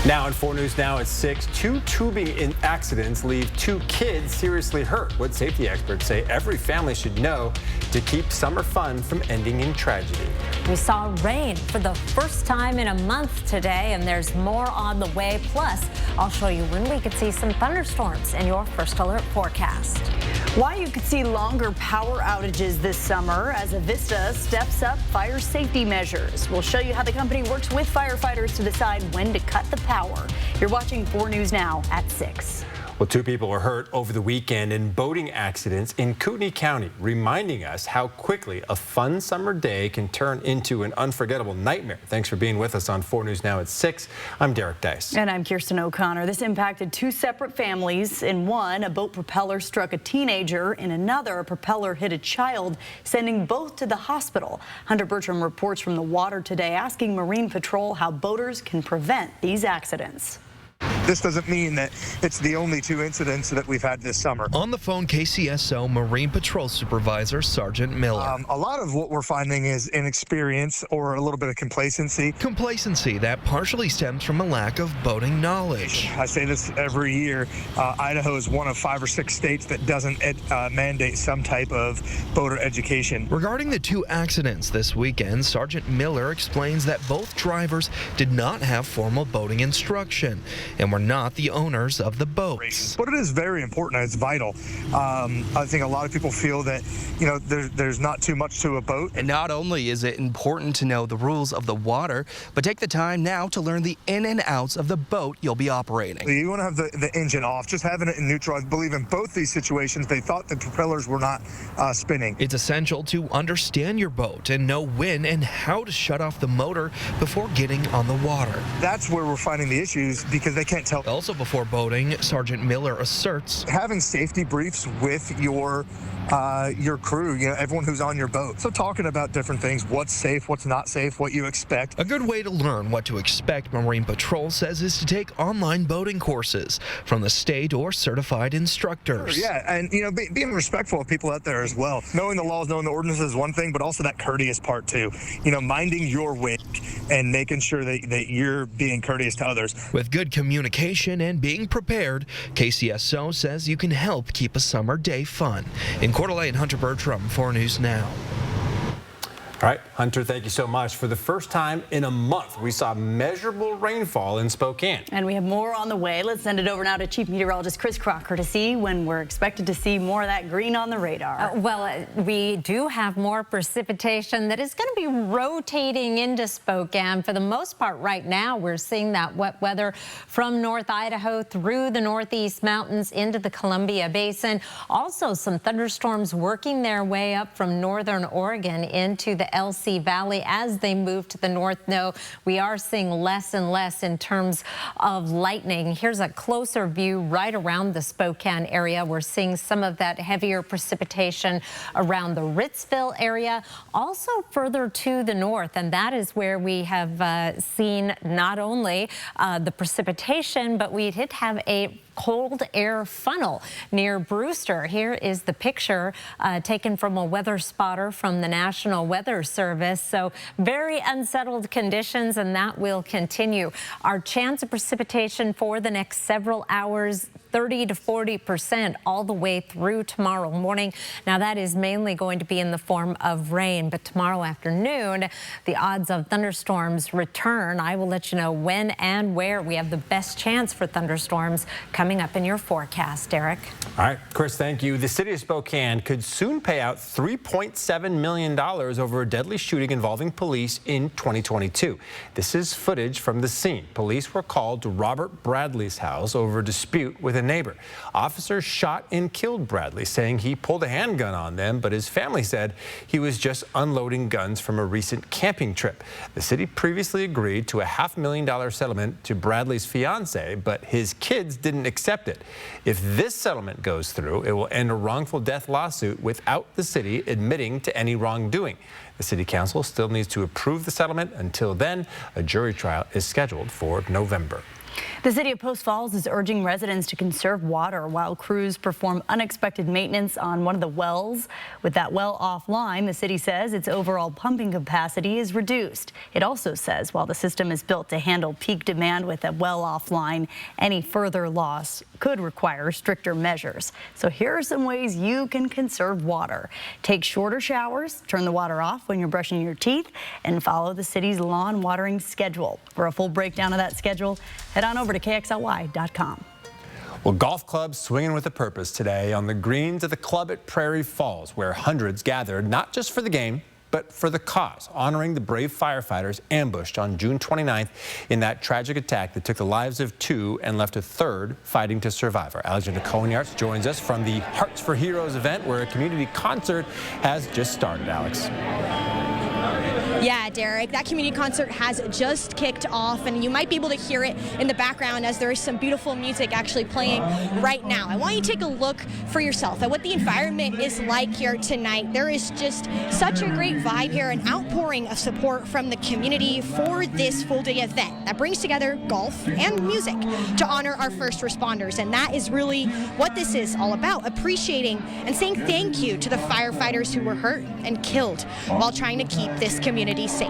Now on 4 News Now at 6, two tubing accidents leave 2 kids seriously hurt. What safety experts say every family should know to keep summer fun from ending in tragedy. We saw rain for the first time in a month today, and there's more on the way. Plus, I'll show you when we could see some thunderstorms in your first alert forecast. Why you could see longer power outages this summer as Avista steps up fire safety measures. We'll show you how the company works with firefighters to decide when to cut the power. You're watching 4 News Now at 6. Well, 2 people were hurt over the weekend in boating accidents in Kootenai County, reminding us how quickly a fun summer day can turn into an unforgettable nightmare. Thanks for being with us on 4 News Now at 6. I'm Derek Dice. And I'm Kirsten O'Connor. This impacted 2 separate families. In one, a boat propeller struck a teenager. In another, a propeller hit a child, sending both to the hospital. Hunter Bertram reports from the water today, asking Marine Patrol how boaters can prevent these accidents. This doesn't mean that it's the only 2 incidents that we've had this summer. On the phone, KCSO Marine Patrol Supervisor Sergeant Miller. A lot of what we're finding is inexperience or a little bit of complacency. Complacency that partially stems from a lack of boating knowledge. I say this every year. Idaho is one of 5 or 6 states that doesn't mandate some type of boater education. Regarding the 2 accidents this weekend, Sergeant Miller explains that both drivers did not have formal boating instruction and were not the owners of the boats. But it is very important. It's vital. I think a lot of people feel that, there's not too much to a boat. And not only is it important to know the rules of the water, but take the time now to learn the in and outs of the boat you'll be operating. You want to have the engine off, just having it in neutral. I believe in both these situations, they thought the propellers were not spinning. It's essential to understand your boat and know when and how to shut off the motor before getting on the water. That's where we're finding the issues, because they can't tell. Also before boating, Sergeant Miller asserts having safety briefs with your crew, everyone who's on your boat. So talking about different things, what's safe, what's not safe, what you expect. A good way to learn what to expect, Marine Patrol says, is to take online boating courses from the state or certified instructors. Sure, yeah, and being respectful of people out there as well. Knowing the laws, knowing the ordinances is one thing, but also that courteous part too. Minding your wake and making sure that you're being courteous to others. With good communication and being prepared, KCSO says you can help keep a summer day fun. In Coeur d'Alene, Hunter Bertram, 4 News Now. All right, Hunter, thank you so much. For the first time in a month, we saw measurable rainfall in Spokane. And we have more on the way. Let's send it over now to Chief Meteorologist Chris Crocker to see when we're expected to see more of that green on the radar. We do have more precipitation that is going to be rotating into Spokane. For the most part right now, we're seeing that wet weather from North Idaho through the Northeast Mountains into the Columbia Basin. Also, some thunderstorms working their way up from northern Oregon into the LC Valley as they move to the north. No, we are seeing less and less in terms of lightning. Here's a closer view right around the Spokane area. We're seeing some of that heavier precipitation around the Ritzville area, also further to the north, and that is where we have seen not only the precipitation, but we did have a cold air funnel near Brewster. Here is the picture taken from a weather spotter from the National Weather Service. So very unsettled conditions, and that will continue. Our chance of precipitation for the next several hours, 30 to 40% all the way through tomorrow morning. Now that is mainly going to be in the form of rain, but tomorrow afternoon the odds of thunderstorms return. I will let you know when and where we have the best chance for thunderstorms coming up in your forecast. Derek. All right, Chris, thank you. The city of Spokane could soon pay out $3.7 million over a deadly shooting involving police in 2022. This is footage from the scene. Police were called to Robert Bradley's house over a dispute with a neighbor. Officers shot and killed Bradley, saying he pulled a handgun on them, but his family said he was just unloading guns from a recent camping trip. The city previously agreed to a $500,000 settlement to Bradley's fiance, but his kids didn't accept it. If this settlement goes through, it will end a wrongful death lawsuit without the city admitting to any wrongdoing. The city council still needs to approve the settlement. Until then, a jury trial is scheduled for November. The city of Post Falls is urging residents to conserve water while crews perform unexpected maintenance on one of the wells. With that well offline, the city says its overall pumping capacity is reduced. It also says while the system is built to handle peak demand with a well offline, any further loss could require stricter measures. So here are some ways you can conserve water. Take shorter showers, turn the water off when you're brushing your teeth, and follow the city's lawn watering schedule. For a full breakdown of that schedule, head on over to KXLY.com. Well, golf clubs swinging with a purpose today on the greens of the club at Prairie Falls, where hundreds gathered not just for the game, but for the cause, honoring the brave firefighters ambushed on June 29th in that tragic attack that took the lives of 2 and left a 3rd fighting to survive. Our Alexandra Cohen-Yarts joins us from the Hearts for Heroes event, where a community concert has just started. Alex. Yeah, Derek, that community concert has just kicked off, and you might be able to hear it in the background as there is some beautiful music actually playing right now. I want you to take a look for yourself at what the environment is like here tonight. There is just such a great vibe here, an outpouring of support from the community for this full-day event that brings together golf and music to honor our first responders, and that is really what this is all about, appreciating and saying thank you to the firefighters who were hurt and killed while trying to keep this community safe.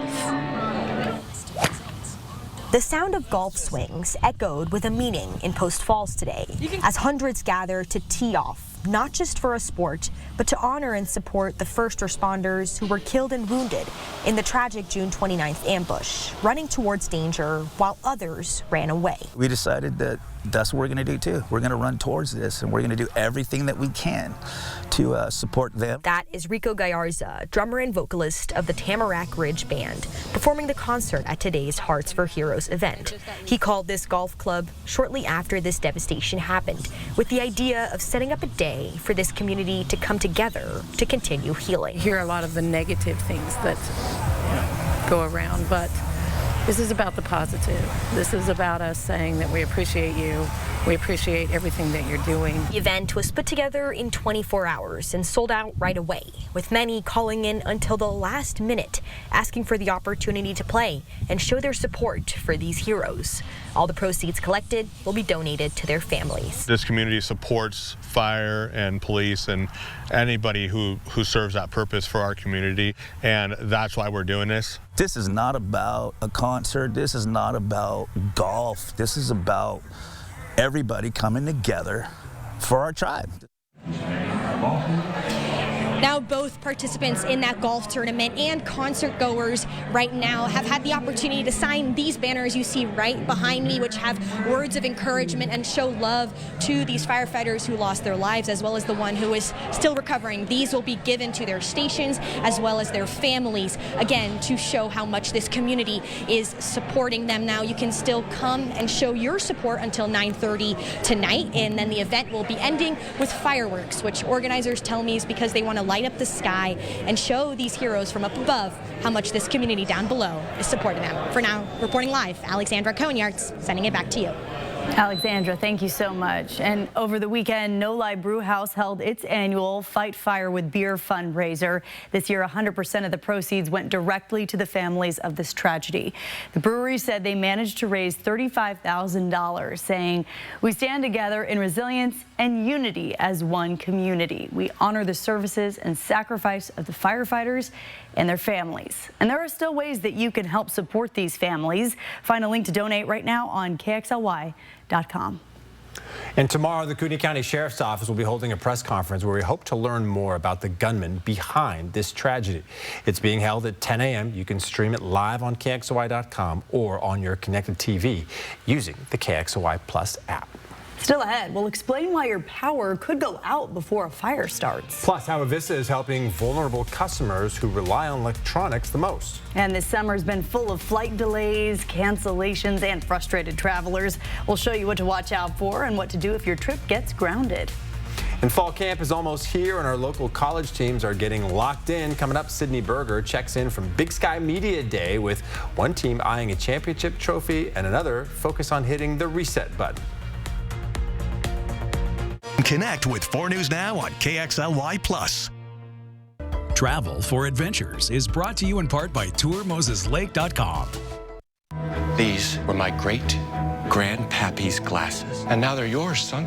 The sound of golf swings echoed with a meaning in Post Falls today as hundreds gather to tee off, not just for a sport, but to honor and support the first responders who were killed and wounded in the tragic June 29th ambush, running towards danger while others ran away. We decided that that's what we're going to do too. We're going to run towards this, and we're going to do everything that we can to support them. That is Rico Gallarza, drummer and vocalist of the Tamarack Ridge Band, performing the concert at today's Hearts for Heroes event. He called this golf club shortly after this devastation happened, with the idea of setting up a day for this community to come together to continue healing. You hear a lot of the negative things that go around, but this is about the positive. This is about us saying that we appreciate you. We appreciate everything that you're doing. The event was put together in 24 hours and sold out right away, with many calling in until the last minute, asking for the opportunity to play and show their support for these heroes. All the proceeds collected will be donated to their families. This community supports fire and police and anybody who serves that purpose for our community, and that's why we're doing this. This is not about a concert. This is not about golf. This is about everybody coming together for our tribe. Now, both participants in that golf tournament and concert goers right now have had the opportunity to sign these banners you see right behind me, which have words of encouragement and show love to these firefighters who lost their lives, as well as the one who is still recovering. These will be given to their stations as well as their families, again, to show how much this community is supporting them. Now, you can still come and show your support until 9:30 tonight, and then the event will be ending with fireworks, which organizers tell me is because they want to light up the sky and show these heroes from up above how much this community down below is supporting them. For now, reporting live, Alexandra Cohen-Yarts, sending it back to you. Alexandra, thank you so much. And over the weekend, No Lie Brew House held its annual Fight Fire with Beer fundraiser. This year, 100% of the proceeds went directly to the families of this tragedy. The brewery said they managed to raise $35,000, saying, "We stand together in resilience and unity as one community. We honor the services and sacrifice of the firefighters and their families." And there are still ways that you can help support these families. Find a link to donate right now on KXLY.com. And tomorrow, the Kootenai County Sheriff's Office will be holding a press conference where we hope to learn more about the gunman behind this tragedy. It's being held at 10 a.m. You can stream it live on KXLY.com or on your connected TV using the KXLY Plus app. Still ahead, we'll explain why your power could go out before a fire starts. Plus, how Avista is helping vulnerable customers who rely on electronics the most. And this summer's been full of flight delays, cancellations, and frustrated travelers. We'll show you what to watch out for and what to do if your trip gets grounded. And fall camp is almost here, and our local college teams are getting locked in. Coming up, Sydney Berger checks in from Big Sky Media Day with one team eyeing a championship trophy and another focused on hitting the reset button. Connect with 4 News Now on KXLY+. Travel for Adventures is brought to you in part by TourMosesLake.com. These were my great Grandpappy's glasses. And now they're yours, son.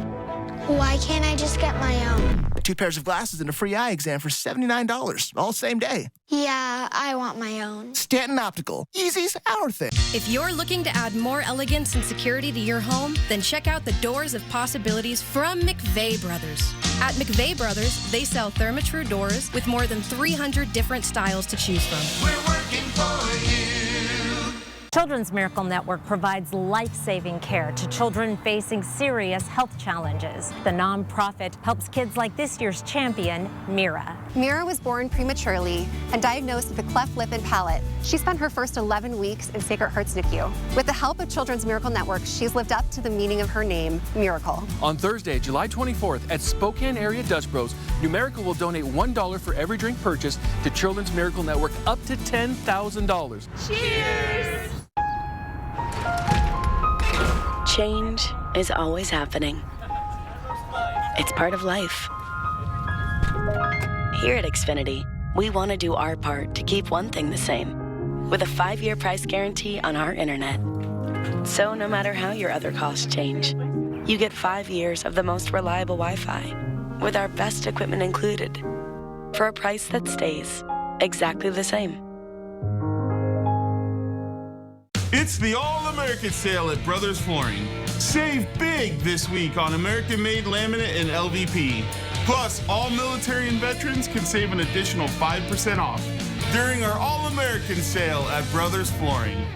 Why can't I just get my own? 2 pairs of glasses and a free eye exam for $79, all same day. Yeah, I want my own. Stanton Optical, easy's our thing. If you're looking to add more elegance and security to your home, then check out the doors of possibilities from McVeigh Brothers. At McVeigh Brothers, they sell Therma-Tru doors with more than 300 different styles to choose from. We're working for you. Children's Miracle Network provides life-saving care to children facing serious health challenges. The nonprofit helps kids like this year's champion, Mira. Mira was born prematurely and diagnosed with a cleft lip and palate. She spent her first 11 weeks in Sacred Heart's NICU. With the help of Children's Miracle Network, she's lived up to the meaning of her name, Miracle. On Thursday, July 24th at Spokane Area Dutch Bros, Numerical will donate $1 for every drink purchased to Children's Miracle Network up to $10,000. Cheers! Change is always happening. It's part of life. Here at Xfinity, we want to do our part to keep one thing the same, with a 5-year price guarantee on our internet. So no matter how your other costs change, you get 5 years of the most reliable Wi-Fi, with our best equipment included, for a price that stays exactly the same. It's the All-American Sale at Brothers Flooring. Save big this week on American-made laminate and LVP. Plus, all military and veterans can save an additional 5% off during our All-American Sale at Brothers Flooring.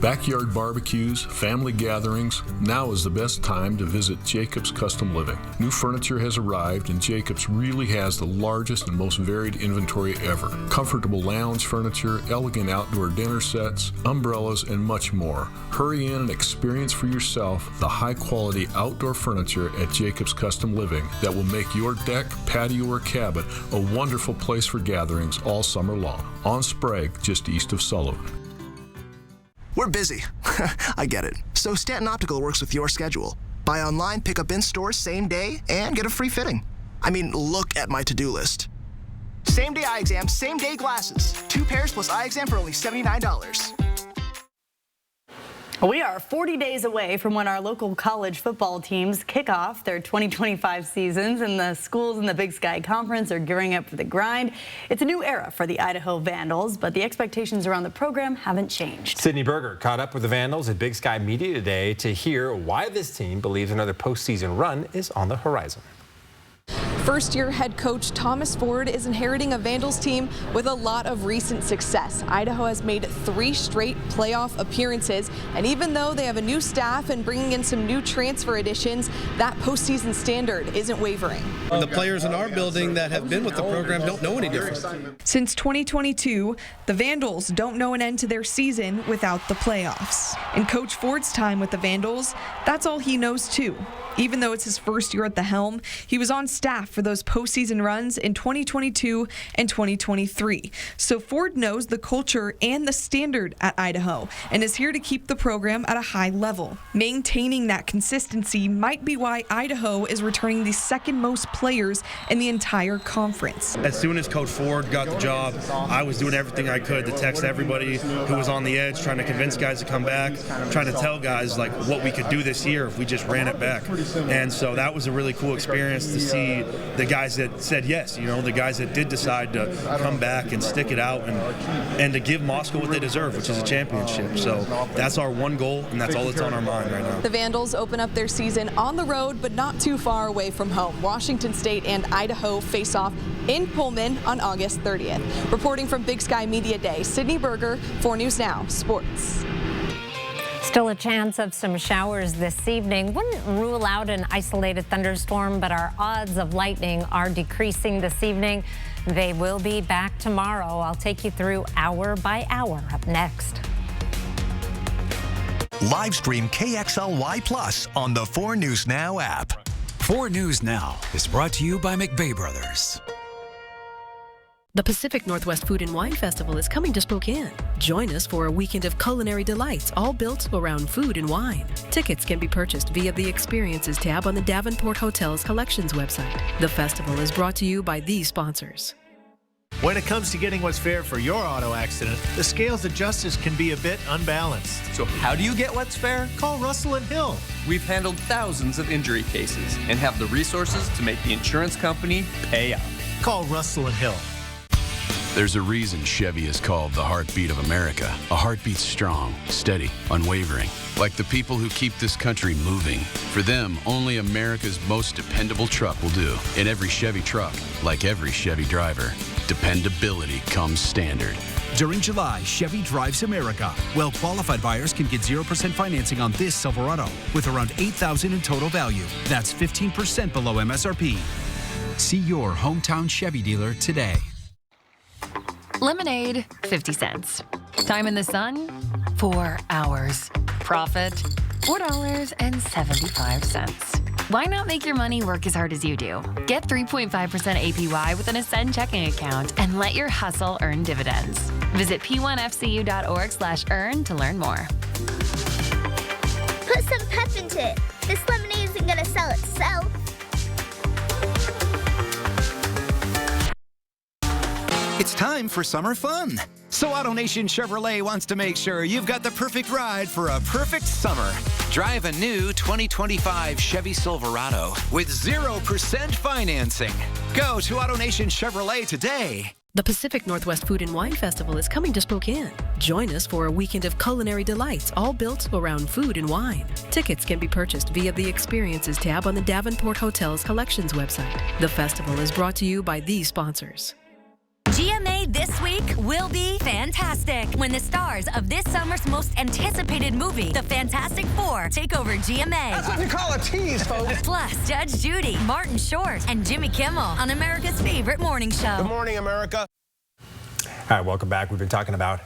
Backyard barbecues, family gatherings, now is the best time to visit Jacobs Custom Living. New furniture has arrived and Jacobs really has the largest and most varied inventory ever. Comfortable lounge furniture, elegant outdoor dinner sets, umbrellas, and much more. Hurry in and experience for yourself the high-quality outdoor furniture at Jacobs Custom Living that will make your deck, patio, or cabin a wonderful place for gatherings all summer long. On Sprague, just east of Sullivan. We're busy. I get it. So Stanton Optical works with your schedule. Buy online, pick up in store same day, and get a free fitting. I mean, look at my to-do list. Same day eye exam, same day glasses. 2 pairs plus eye exam for only $79. We are 40 days away from when our local college football teams kick off their 2025 seasons, and the schools in the Big Sky Conference are gearing up for the grind. It's a new era for the Idaho Vandals, but the expectations around the program haven't changed. Sydney Berger caught up with the Vandals at Big Sky Media today to hear why this team believes another postseason run is on the horizon. First-year head coach Thomas Ford is inheriting a Vandals team with a lot of recent success. Idaho has made 3 straight playoff appearances, and even though they have a new staff and bringing in some new transfer additions, that postseason standard isn't wavering. The players in our building that have been with the program don't know any different. Since 2022, the Vandals don't know an end to their season without the playoffs. In Coach Ford's time with the Vandals, that's all he knows too. Even though it's his first year at the helm, he was on staff for those postseason runs in 2022 and 2023. So Ford knows the culture and the standard at Idaho and is here to keep the program at a high level. Maintaining that consistency might be why Idaho is returning the second most players in the entire conference. As soon as Coach Ford got the job, I was doing everything I could to text everybody who was on the edge, trying to convince guys to come back, trying to tell guys like what we could do this year if we just ran it back. And so that was a really cool experience to see the guys that said yes, you know, the guys that did decide to come back and stick it out and to give Moscow what they deserve, which is a championship. So that's our one goal, and that's all that's on our mind right now. The Vandals open up their season on the road, but not too far away from home. Washington State and Idaho face off in Pullman on August 30th. Reporting from Big Sky Media Day, Sydney Berger, 4 News Now Sports. Still a chance of some showers this evening. Wouldn't rule out an isolated thunderstorm, but our odds of lightning are decreasing this evening. They will be back tomorrow. I'll take you through hour by hour up next. Live stream KXLY Plus on the 4 News Now app. 4 News Now is brought to you by McVeigh Brothers. The Pacific Northwest Food and Wine Festival is coming to Spokane. Join us for a weekend of culinary delights, all built around food and wine. Tickets can be purchased via the Experiences tab on the Davenport Hotel's Collections website. The festival is brought to you by these sponsors. When it comes to getting what's fair for your auto accident, the scales of justice can be a bit unbalanced. So how do you get what's fair? Call Russell and Hill. We've handled thousands of injury cases and have the resources to make the insurance company pay out. Call Russell and Hill. There's a reason Chevy is called the heartbeat of America. A heartbeat strong, steady, unwavering. Like the people who keep this country moving. For them, only America's most dependable truck will do. In every Chevy truck, like every Chevy driver, dependability comes standard. During July, Chevy drives America. Well-qualified buyers can get 0% financing on this Silverado with around $8,000 in total value. That's 15% below MSRP. See your hometown Chevy dealer today. Lemonade, 50 cents. Time in the sun, 4 hours. Profit, $4.75. Why not make your money work as hard as you do? Get 3.5% APY with an Ascend checking account and let your hustle earn dividends. Visit p1fcu.org/earn to learn more. Put some pep into it. This lemonade isn't gonna sell itself. It's time for summer fun. So AutoNation Chevrolet wants to make sure you've got the perfect ride for a perfect summer. Drive a new 2025 Chevy Silverado with 0% financing. Go to AutoNation Chevrolet today. The Pacific Northwest Food and Wine Festival is coming to Spokane. Join us for a weekend of culinary delights, all built around food and wine. Tickets can be purchased via the Experiences tab on the Davenport Hotel's Collections website. The festival is brought to you by these sponsors. GMA this week will be fantastic when the stars of this summer's most anticipated movie, The Fantastic Four, take over GMA. That's what you call a tease, folks. Plus, Judge Judy, Martin Short, and Jimmy Kimmel on America's favorite morning show. Good morning, America. All right, welcome back. We've been talking about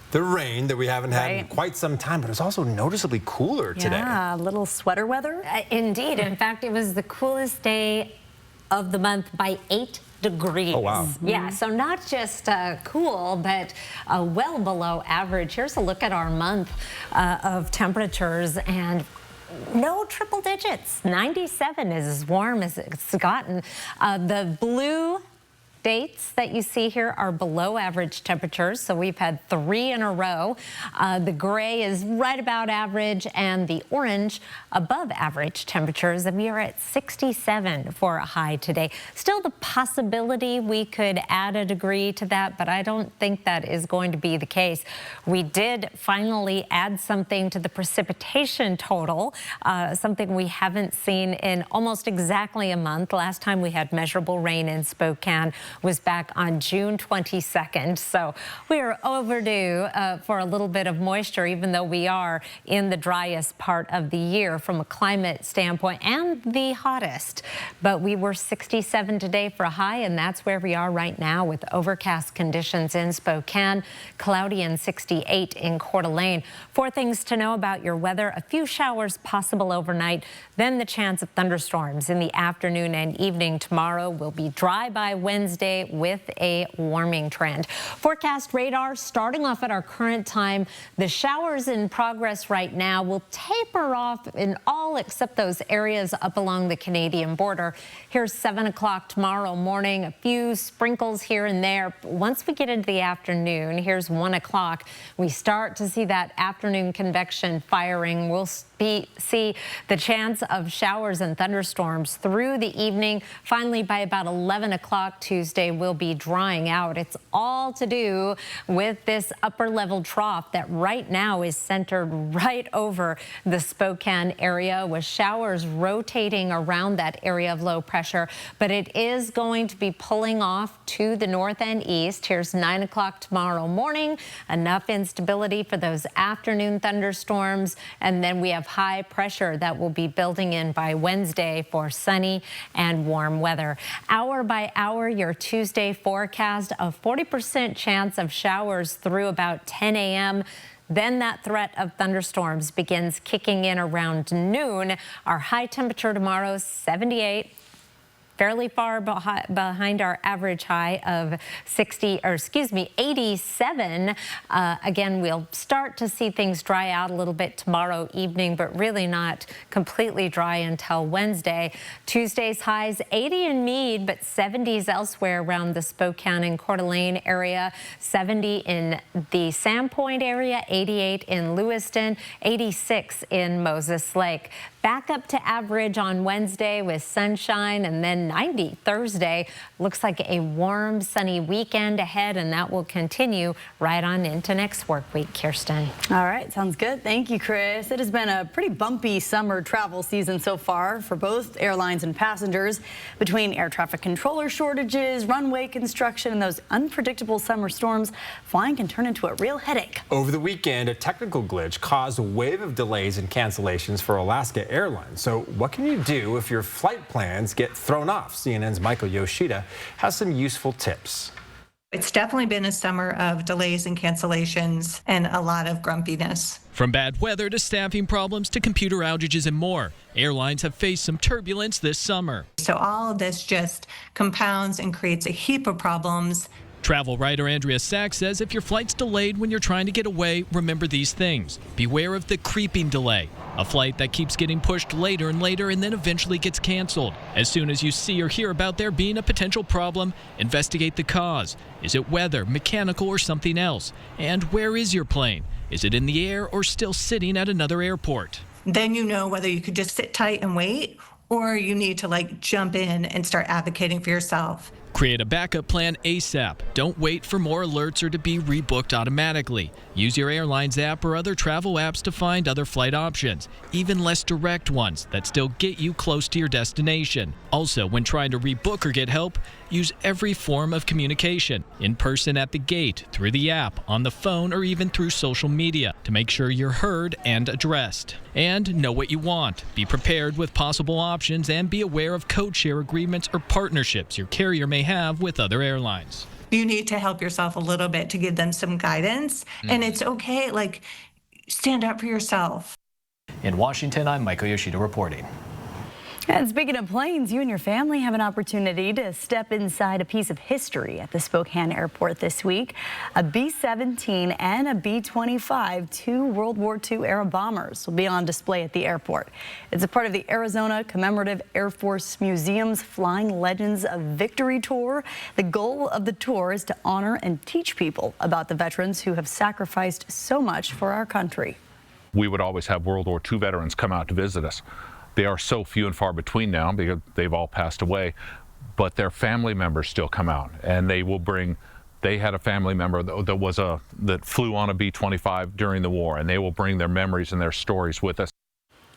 the rain that we haven't had in quite some time, but it's also noticeably cooler today. Yeah, a little sweater weather. Indeed. In fact, it was the coolest day of the month by 8 degrees. Oh, wow. Yeah, so not just cool, but well below average. Here's a look at our month of temperatures, and no triple digits. 97 is as warm as it's gotten. The blue dates that you see here are below average temperatures, so we've had 3 in a row. The gray is right about average, and the orange above average temperatures, and we are at 67 for a high today. Still the possibility we could add a degree to that, but I don't think that is going to be the case. We did finally add something to the precipitation total, something we haven't seen in almost exactly a month. Last time we had measurable rain in Spokane was back on June 22nd. So we are overdue for a little bit of moisture, even though we are in the driest part of the year from a climate standpoint and the hottest. But we were 67 today for a high, and that's where we are right now with overcast conditions in Spokane, cloudy and 68 in Coeur d'Alene. 4 things to know about your weather: a few showers possible overnight, then the chance of thunderstorms in the afternoon and evening tomorrow. Will be dry by Wednesday with a warming trend. Forecast radar starting off at our current time. The showers in progress right now will taper off in all except those areas up along the Canadian border. Here's 7 o'clock tomorrow morning. A few sprinkles here and there. Once we get into the afternoon, here's 1 o'clock. We start to see that afternoon convection firing. We'll see the chance of showers and thunderstorms through the evening. Finally, by about 11 o'clock Tuesday, we'll be drying out. It's all to do with this upper level trough that right now is centered right over the Spokane area, with showers rotating around that area of low pressure. But it is going to be pulling off to the north and east. Here's 9 o'clock tomorrow morning. Enough instability for those afternoon thunderstorms. And then we have high pressure that will be building in by Wednesday for sunny and warm weather. Hour by hour, your Tuesday forecast: a 40% chance of showers through about 10 a.m. Then that threat of thunderstorms begins kicking in around noon. Our high temperature tomorrow, 78. fairly far behind our average high of 87. Again, we'll start to see things dry out a little bit tomorrow evening, but really not completely dry until Wednesday. Tuesday's highs 80 in Meade, but 70s elsewhere around the Spokane and Coeur d'Alene area. 70 in the Sandpoint area, 88 in Lewiston, 86 in Moses Lake. Back up to average on Wednesday with sunshine, and then 90 Thursday. Looks like a warm, sunny weekend ahead, and that will continue right on into next work week. Kirsten. All right, sounds good. Thank you, Chris. It has been a pretty bumpy summer travel season so far for both airlines and passengers. Between air traffic controller shortages, runway construction, and those unpredictable summer storms, flying can turn into a real headache. Over the weekend, a technical glitch caused a wave of delays and cancellations for Alaska Airlines. So what can you do if your flight plans get thrown off? CNN's Michael Yoshida has some useful tips. It's definitely been a summer of delays and cancellations and a lot of grumpiness. From bad weather to staffing problems to computer outages and more, airlines have faced some turbulence this summer. So all of this just compounds and creates a heap of problems. Travel writer Andrea Sachs says if your flight's delayed when you're trying to get away, remember these things. Beware of the creeping delay, a flight that keeps getting pushed later and later and then eventually gets canceled. As soon as you see or hear about there being a potential problem, investigate the cause. Is it weather, mechanical, or something else? And where is your plane? Is it in the air or still sitting at another airport? Then you know whether you could just sit tight and wait, or you need to jump in and start advocating for yourself. Create a backup plan ASAP. Don't wait for more alerts or to be rebooked automatically. Use your airline's app or other travel apps to find other flight options, even less direct ones that still get you close to your destination. Also, when trying to rebook or get help, use every form of communication, in person at the gate, through the app, on the phone, or even through social media to make sure you're heard and addressed. And know what you want. Be prepared with possible options and be aware of code share agreements or partnerships your carrier may have with other airlines. You need to help yourself a little bit to give them some guidance. And it's okay, stand up for yourself. In Washington, I'm Michael Yoshida reporting. And speaking of planes, you and your family have an opportunity to step inside a piece of history at the Spokane airport this week. A B-17 and a B-25, two World War II era bombers, will be on display at the airport. It's a part of the Arizona Commemorative Air Force Museum's Flying Legends of Victory tour. The goal of the tour is to honor and teach people about the veterans who have sacrificed so much for our country. We would always have World War II veterans come out to visit us. They are so few and far between now because they've all passed away, but their family members still come out, and they will bring. They had a family member that flew on a B-25 during the war, and they will bring their memories and their stories with us.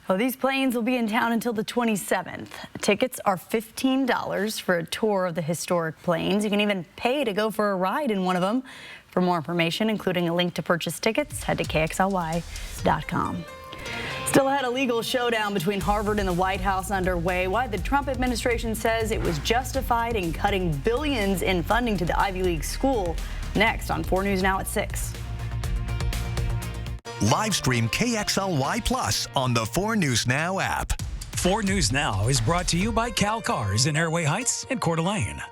Well, these planes will be in town until the 27th. Tickets are $15 for a tour of the historic planes. You can even pay to go for a ride in one of them. For more information, including a link to purchase tickets, head to KXLY.com. Still ahead, a legal showdown between Harvard and the White House underway. Why the Trump administration says it was justified in cutting billions in funding to the Ivy League school. Next on 4 News Now at 6. Live stream KXLY Plus on the 4 News Now app. 4 News Now is brought to you by Cal Cars in Airway Heights and Coeur d'Alene.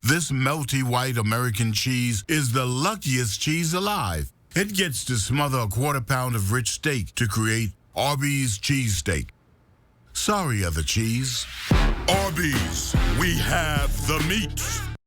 This melty white American cheese is the luckiest cheese alive. It gets to smother a quarter pound of rich steak to create Arby's cheesesteak. Sorry, other cheese. Arby's, we have the meat.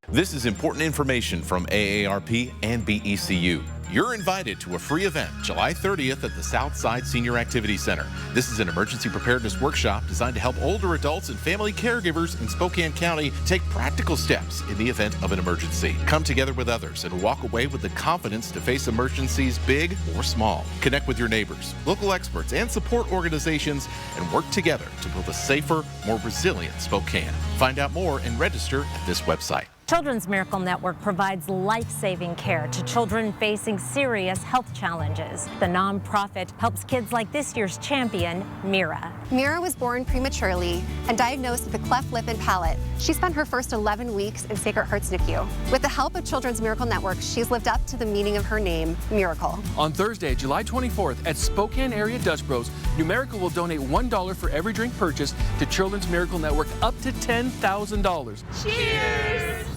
This is important information from AARP and BECU. You're invited to a free event July 30th at the Southside Senior Activity Center. This is an emergency preparedness workshop designed to help older adults and family caregivers in Spokane County take practical steps in the event of an emergency. Come together with others and walk away with the confidence to face emergencies big or small. Connect with your neighbors, local experts, and support organizations and work together to build a safer, more resilient Spokane. Find out more and register at this website. Children's Miracle Network provides life-saving care to children facing serious health challenges. The nonprofit helps kids like this year's champion, Mira. Mira was born prematurely and diagnosed with a cleft lip and palate. She spent her first 11 weeks in Sacred Heart's NICU. With the help of Children's Miracle Network, she's lived up to the meaning of her name, Miracle. On Thursday, July 24th, at Spokane area Dutch Bros, Numerical will donate $1 for every drink purchased to Children's Miracle Network up to $10,000. Cheers!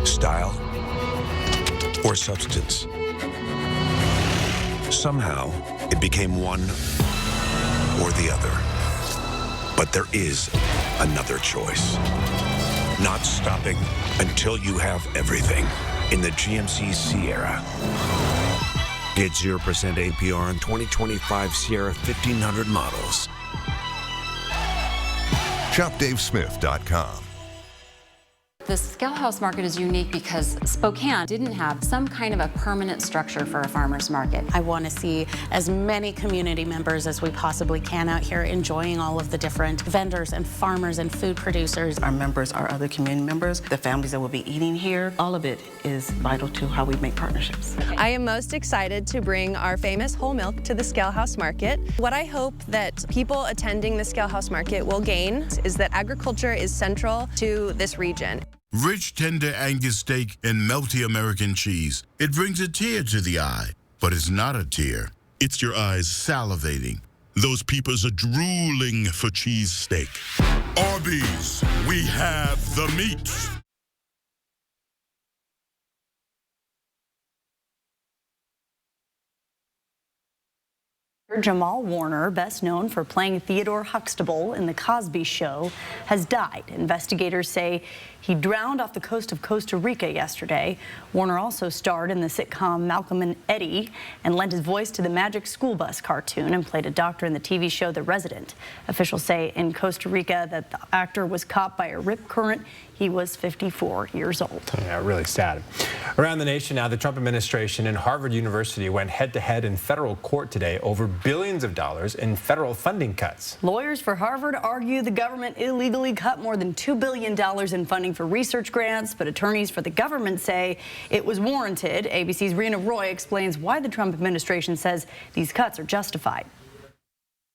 Style or substance. Somehow, it became one or the other. But there is another choice. Not stopping until you have everything in the GMC Sierra. Get 0% APR on 2025 Sierra 1500 models. ShopDaveSmith.com. The scale house market is unique because Spokane didn't have some kind of a permanent structure for a farmer's market. I want to see as many community members as we possibly can out here enjoying all of the different vendors and farmers and food producers. Our members are other community members, the families that will be eating here. All of it is vital to how we make partnerships. I am most excited to bring our famous whole milk to the Scale House Market. What I hope that people attending the Scale House Market will gain is that agriculture is central to this region. Rich, tender Angus steak and melty American cheese. It brings a tear to the eye, but it's not a tear. It's your eyes salivating. Those peepers are drooling for cheese steak. Arby's, we have the meat. Jamal Warner, best known for playing Theodore Huxtable in The Cosby Show, has died. Investigators say he drowned off the coast of Costa Rica yesterday. Warner also starred in the sitcom Malcolm and Eddie and lent his voice to the Magic School Bus cartoon and played a doctor in the TV show The Resident. Officials say in Costa Rica that the actor was caught by a rip current. He was 54 years old. Yeah, really sad. Around the nation now, the Trump administration and Harvard University went head-to-head in federal court today over billions of dollars in federal funding cuts. Lawyers for Harvard argue the government illegally cut more than $2 billion in funding for research grants, but attorneys for the government say it was warranted. ABC's Rena Roy explains why the Trump administration says these cuts are justified.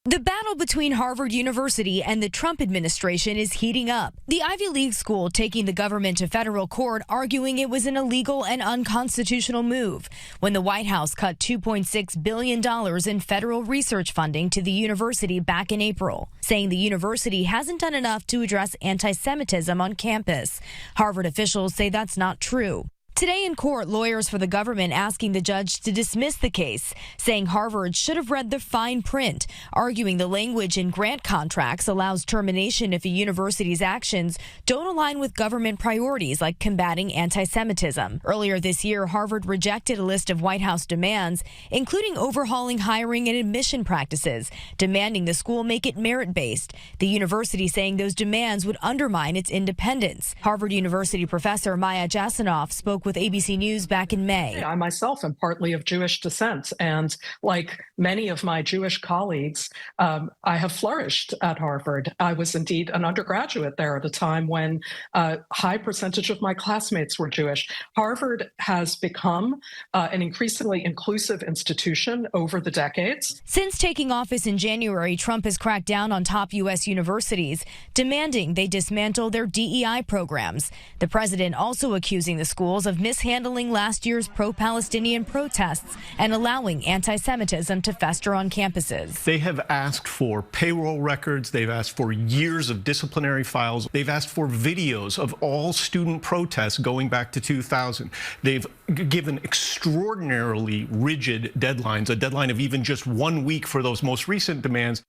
The battle between Harvard University and the Trump administration is heating up. The Ivy League school taking the government to federal court, arguing it was an illegal and unconstitutional move when the White House cut $2.6 billion in federal research funding to the university back in April, saying the university hasn't done enough to address anti-Semitism on campus. Harvard officials say that's not true. Today in court, lawyers for the government asking the judge to dismiss the case, saying Harvard should have read the fine print, arguing the language in grant contracts allows termination if a university's actions don't align with government priorities like combating anti-Semitism. Earlier this year, Harvard rejected a list of White House demands, including overhauling hiring and admission practices, demanding the school make it merit-based. The university saying those demands would undermine its independence. Harvard University professor Maya Jasanoff spoke with ABC News back in May. I myself am partly of Jewish descent, and like many of my Jewish colleagues, I have flourished at Harvard. I was indeed an undergraduate there at a time when a high percentage of my classmates were Jewish. Harvard has become an increasingly inclusive institution over the decades. Since taking office in January, Trump has cracked down on top U.S. universities, demanding they dismantle their DEI programs. The president also accusing the schools of mishandling last year's pro-Palestinian protests and allowing anti-Semitism to fester on campuses. They have asked for payroll records. They've asked for years of disciplinary files. They've asked for videos of all student protests going back to 2000. They've given extraordinarily rigid deadlines, a deadline of even just 1 week for those most recent demands.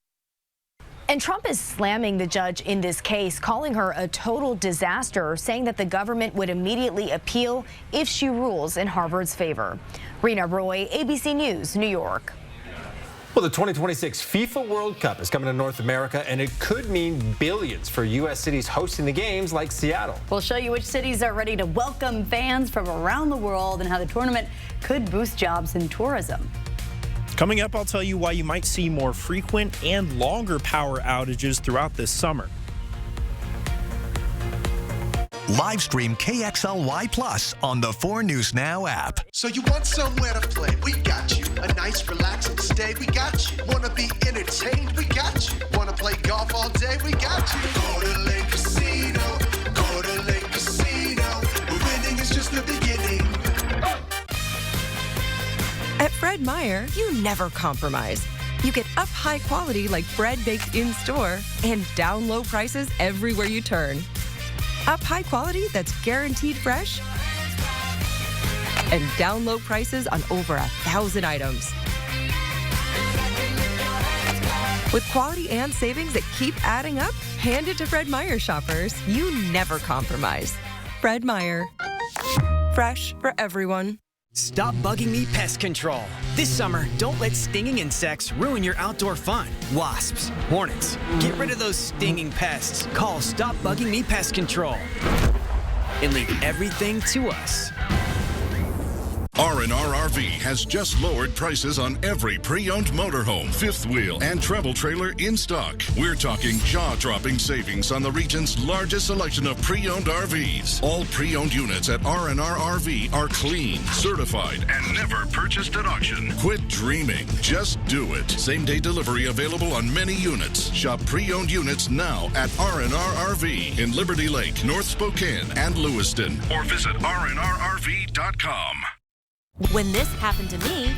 And Trump is slamming the judge in this case, calling her a total disaster, saying that the government would immediately appeal if she rules in Harvard's favor. Rena Roy, ABC News, New York. Well, the 2026 FIFA World Cup is coming to North America, and it could mean billions for U.S. cities hosting the games like Seattle. We'll show you which cities are ready to welcome fans from around the world and how the tournament could boost jobs in tourism. Coming up, I'll tell you why you might see more frequent and longer power outages throughout this summer. Live stream KXLY Plus on the 4 News Now app. So you want somewhere to play? We got you. A nice relaxing stay? We got you. Wanna be entertained? We got you. Wanna play golf all day? We got you. Go to Lake Casino. Go to Lake Casino. Where winning is just the beginning. At Fred Meyer, you never compromise. You get up high quality like bread baked in store and down low prices everywhere you turn. Up high quality that's guaranteed fresh and down low prices on over 1,000 items. With quality and savings that keep adding up, hand it to Fred Meyer shoppers. You never compromise. Fred Meyer. Fresh for everyone. Stop bugging me pest control. This summer, don't let stinging insects ruin your outdoor fun. Wasps, hornets, get rid of those stinging pests. Call Stop Bugging Me Pest Control and leave everything to us. R&R RV has just lowered prices on every pre-owned motorhome, fifth wheel, and travel trailer in stock. We're talking jaw-dropping savings on the region's largest selection of pre-owned RVs. All pre-owned units at R&R RV are clean, certified, and never purchased at auction. Quit dreaming. Just do it. Same-day delivery available on many units. Shop pre-owned units now at R&R RV in Liberty Lake, North Spokane, and Lewiston. Or visit rnrrv.com. When this happened to me,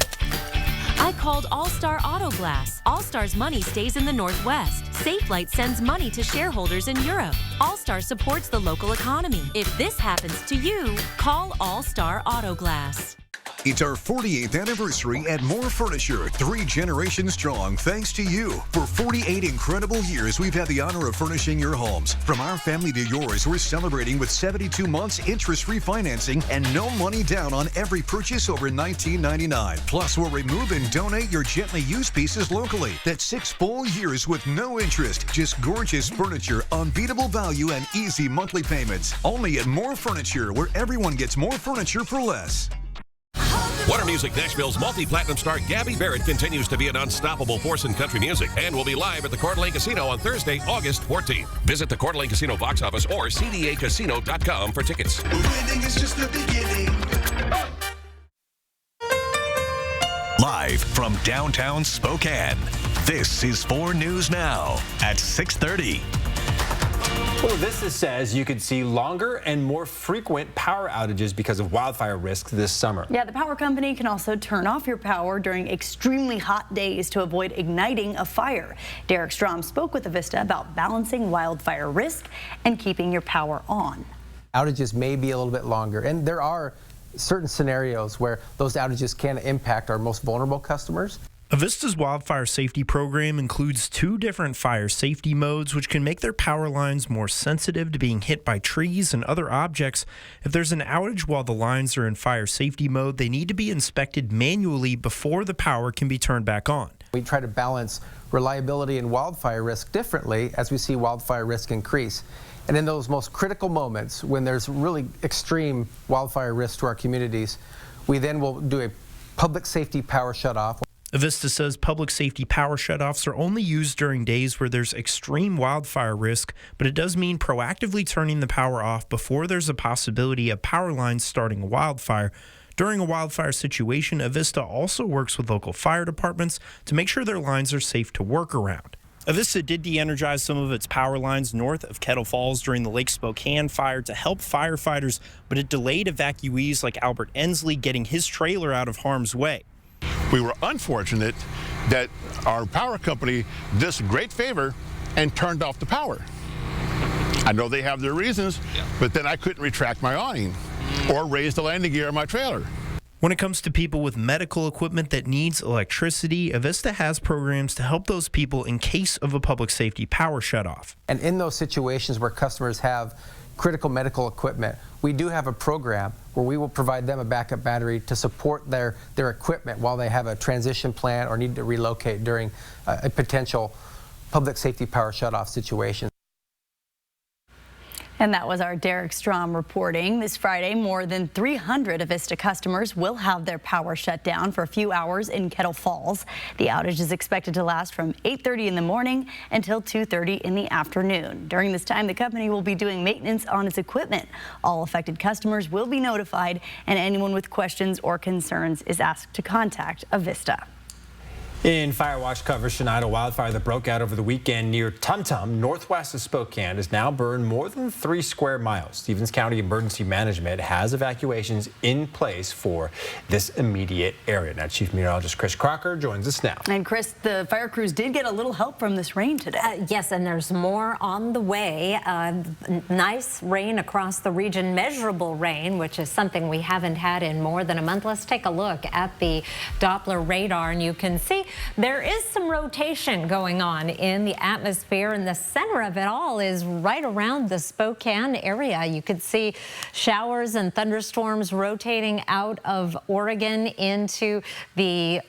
I called All-Star Auto Glass. All-Star's money stays in the Northwest. SafeLight sends money to shareholders in Europe. All-Star supports the local economy. If this happens to you, call All-Star Auto Glass. It's our 48th anniversary at More Furniture, 3 generations strong, thanks to you. For 48 incredible years, we've had the honor of furnishing your homes. From our family to yours, we're celebrating with 72 months interest-free financing and no money down on every purchase over $19.99. Plus, we'll remove and donate your gently used pieces locally. That's 6 full years with no interest. Just gorgeous furniture, unbeatable value, and easy monthly payments. Only at More Furniture, where everyone gets more furniture for less. Warner Music Nashville's multi-platinum star Gabby Barrett continues to be an unstoppable force in country music and will be live at the Coeur d'Alene Casino on Thursday, August 14th. Visit the Coeur d'Alene Casino box office or cdacasino.com for tickets. Winning is just the beginning. Live from downtown Spokane, this is 4 News Now at 6:30. Well, Vista says you could see longer and more frequent power outages because of wildfire risk this summer. Yeah, the power company can also turn off your power during extremely hot days to avoid igniting a fire. Derek Strom spoke with Vista about balancing wildfire risk and keeping your power on. Outages may be a little bit longer, and there are certain scenarios where those outages can impact our most vulnerable customers. Avista's wildfire safety program includes 2 different fire safety modes, which can make their power lines more sensitive to being hit by trees and other objects. If there's an outage while the lines are in fire safety mode, they need to be inspected manually before the power can be turned back on. We try to balance reliability and wildfire risk differently as we see wildfire risk increase. And in those most critical moments, when there's really extreme wildfire risk to our communities, we then will do a public safety power shutoff. Avista says public safety power shutoffs are only used during days where there's extreme wildfire risk, but it does mean proactively turning the power off before there's a possibility of power lines starting a wildfire. During a wildfire situation, Avista also works with local fire departments to make sure their lines are safe to work around. Avista did de-energize some of its power lines north of Kettle Falls during the Lake Spokane fire to help firefighters, but it delayed evacuees like Albert Ensley getting his trailer out of harm's way. We were unfortunate that our power company did us a great favor and turned off the power. I know they have their reasons, but then I couldn't retract my awning or raise the landing gear on my trailer. When it comes to people with medical equipment that needs electricity, Avista has programs to help those people in case of a public safety power shutoff. And in those situations where customers have critical medical equipment, we do have a program where we will provide them a backup battery to support their equipment while they have a transition plan or need to relocate during a potential public safety power shutoff situation. And that was our Derek Strom reporting. This Friday, more than 300 Avista customers will have their power shut down for a few hours in Kettle Falls. The outage is expected to last from 8:30 in the morning until 2:30 in the afternoon. During this time, the company will be doing maintenance on its equipment. All affected customers will be notified, and anyone with questions or concerns is asked to contact Avista. In Fire Watch coverage tonight, a wildfire that broke out over the weekend near Tumtum, northwest of Spokane, has now burned more than 3 square miles. Stevens County Emergency Management has evacuations in place for this immediate area. Now, Chief Meteorologist Chris Crocker joins us now. And Chris, the fire crews did get a little help from this rain today. Yes, and there's more on the way. Nice rain across the region, measurable rain, which is something we haven't had in more than a month. Let's take a look at the Doppler radar, and you can see there is some rotation going on in the atmosphere, and the center of it all is right around the Spokane area. You could see showers and thunderstorms rotating out of Oregon into the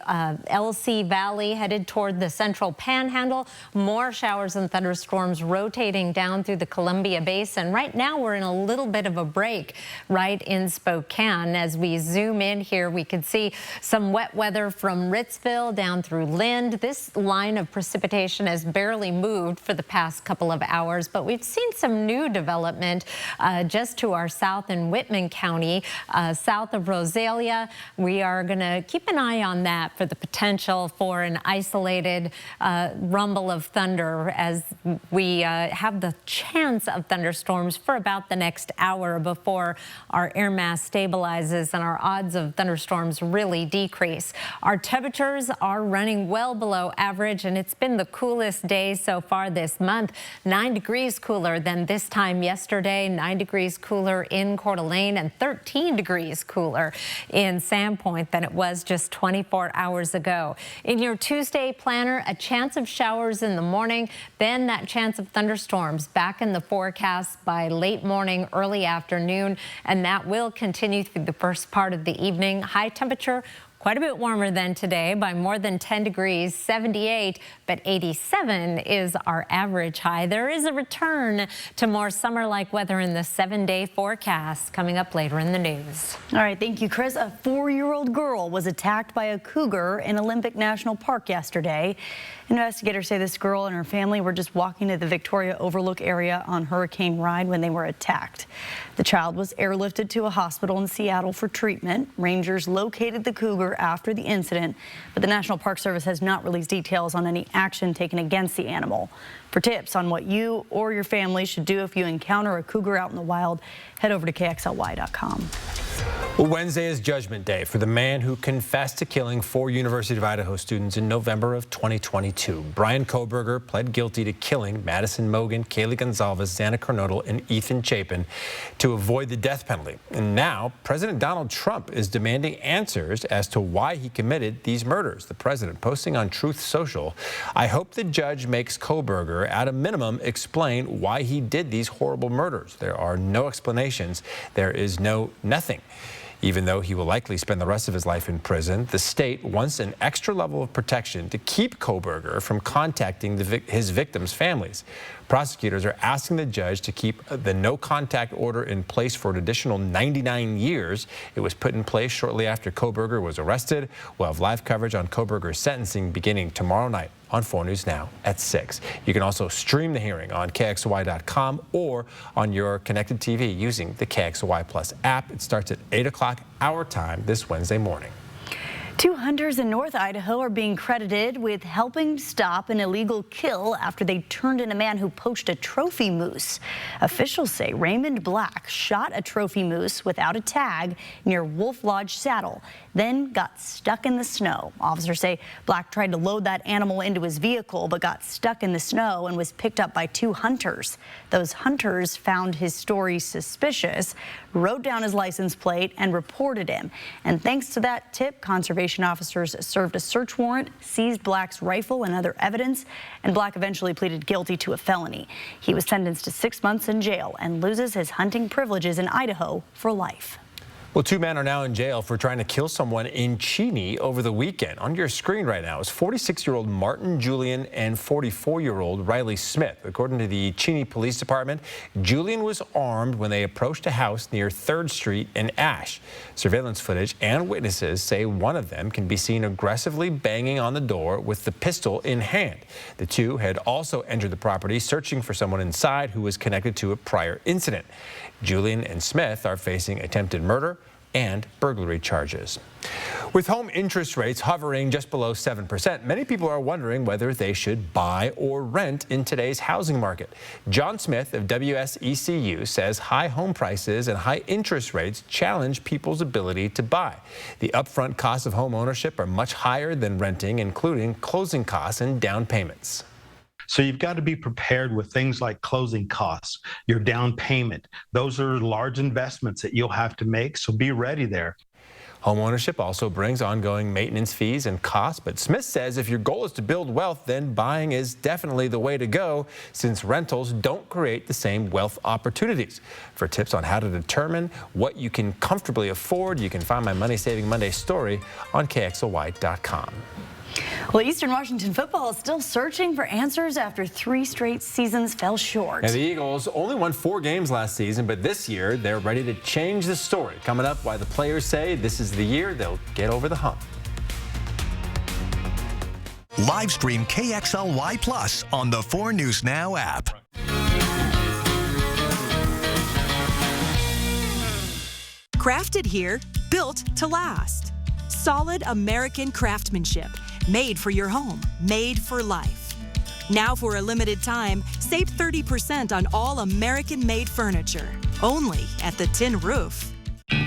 LC Valley, headed toward the central panhandle. More showers and thunderstorms rotating down through the Columbia Basin. Right now, we're in a little bit of a break right in Spokane. As we zoom in here, we could see some wet weather from Ritzville down through Lind. This line of precipitation has barely moved for the past couple of hours, but we've seen some new development just to our south in Whitman County, south of Rosalia. We are going to keep an eye on that for the potential for an isolated rumble of thunder, as we have the chance of thunderstorms for about the next hour before our air mass stabilizes and our odds of thunderstorms really decrease. Our temperatures are running well below average, and it's been the coolest day so far this month. 9 degrees cooler than this time yesterday, 9 degrees cooler in Coeur d'Alene, and 13 degrees cooler in Sandpoint than it was just 24 hours ago. In your Tuesday planner, a chance of showers in the morning, then that chance of thunderstorms back in the forecast by late morning, early afternoon, and that will continue through the first part of the evening. High temperature quite a bit warmer than today by more than 10 degrees, 78, but 87 is our average high. There is a return to more summer-like weather in the 7-day forecast coming up later in the news. All right, thank you, Chris. A 4-year-old girl was attacked by a cougar in Olympic National Park yesterday. Investigators say this girl and her family were just walking to the Victoria Overlook area on Hurricane Ride when they were attacked. The child was airlifted to a hospital in Seattle for treatment. Rangers located the cougar after the incident, but the National Park Service has not released details on any action taken against the animal. For tips on what you or your family should do if you encounter a cougar out in the wild, head over to KXLY.com. Well, Wednesday is Judgment Day for the man who confessed to killing 4 University of Idaho students in November of 2022. Brian Kohberger pled guilty to killing Madison Mogan, Kaylee Gonzalez, Xana Kernodle, and Ethan Chapin to avoid the death penalty. And now President Donald Trump is demanding answers as to why he committed these murders. The president posting on Truth Social, "I hope the judge makes Kohberger at a minimum explain why he did these horrible murders. There are no explanations. There is nothing." Even though he will likely spend the rest of his life in prison, the state wants an extra level of protection to keep Kohberger from contacting his victims' families. Prosecutors are asking the judge to keep the no-contact order in place for an additional 99 years. It was put in place shortly after Kohberger was arrested. We'll have live coverage on Kohberger's sentencing beginning tomorrow night on 4 News Now at 6. You can also stream the hearing on KXLY.com or on your connected TV using the KXLY Plus app. It starts at 8 o'clock our time this Wednesday morning. 2 hunters in North Idaho are being credited with helping stop an illegal kill after they turned in a man who poached a trophy moose. Officials say Raymond Black shot a trophy moose without a tag near Wolf Lodge Saddle, then got stuck in the snow. Officers say Black tried to load that animal into his vehicle but got stuck in the snow and was picked up by 2 hunters. Those hunters found his story suspicious, wrote down his license plate, and reported him. And thanks to that tip, conservation officers served a search warrant, seized Black's rifle and other evidence, and Black eventually pleaded guilty to a felony. He was sentenced to 6 months in jail and loses his hunting privileges in Idaho for life. Well, 2 men are now in jail for trying to kill someone in Cheney over the weekend. On your screen right now is 46-year-old Martin Julian and 44-year-old Riley Smith. According to the Cheney Police Department, Julian was armed when they approached a house near 3rd Street and Ash. Surveillance footage and witnesses say one of them can be seen aggressively banging on the door with the pistol in hand. The two had also entered the property searching for someone inside who was connected to a prior incident. Julian and Smith are facing attempted murder and burglary charges. With home interest rates hovering just below 7%, many people are wondering whether they should buy or rent in today's housing market. John Smith of WSECU says high home prices and high interest rates challenge people's ability to buy. The upfront costs of home ownership are much higher than renting, including closing costs and down payments. So you've got to be prepared with things like closing costs, your down payment. Those are large investments that you'll have to make, so be ready there. Homeownership also brings ongoing maintenance fees and costs, but Smith says if your goal is to build wealth, then buying is definitely the way to go, since rentals don't create the same wealth opportunities. For tips on how to determine what you can comfortably afford, you can find my Money Saving Monday story on KXLY.com. Well, Eastern Washington football is still searching for answers after 3 straight seasons fell short. And the Eagles only won 4 games last season, but this year they're ready to change the story. Coming up, why the players say this is the year they'll get over the hump. Live stream KXLY Plus on the 4 News Now app. Crafted here, built to last. Solid American craftsmanship. Made for your home, made for life. Now for a limited time, save 30% on all American-made furniture. Only at the Tin Roof.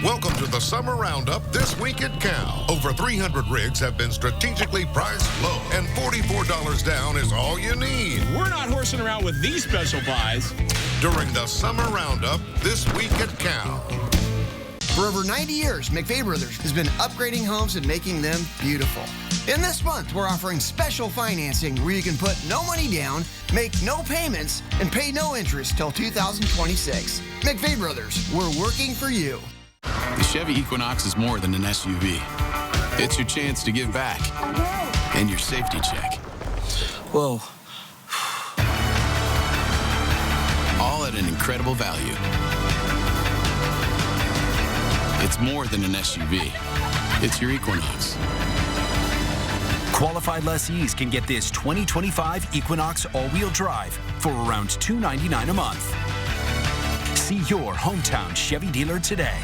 Welcome to the Summer Roundup this week at Cal. Over 300 rigs have been strategically priced low, and $44 down is all you need. We're not horsing around with these special buys. During the Summer Roundup this week at Cal. For over 90 years, McVeigh Brothers has been upgrading homes and making them beautiful. And this month, we're offering special financing where you can put no money down, make no payments, and pay no interest till 2026. McVeigh Brothers, we're working for you. The Chevy Equinox is more than an SUV. It's your chance to give back and your safety check. Whoa. All at an incredible value. It's more than an SUV. It's your Equinox. Qualified lessees can get this 2025 Equinox all-wheel drive for around $299 a month. See your hometown Chevy dealer today.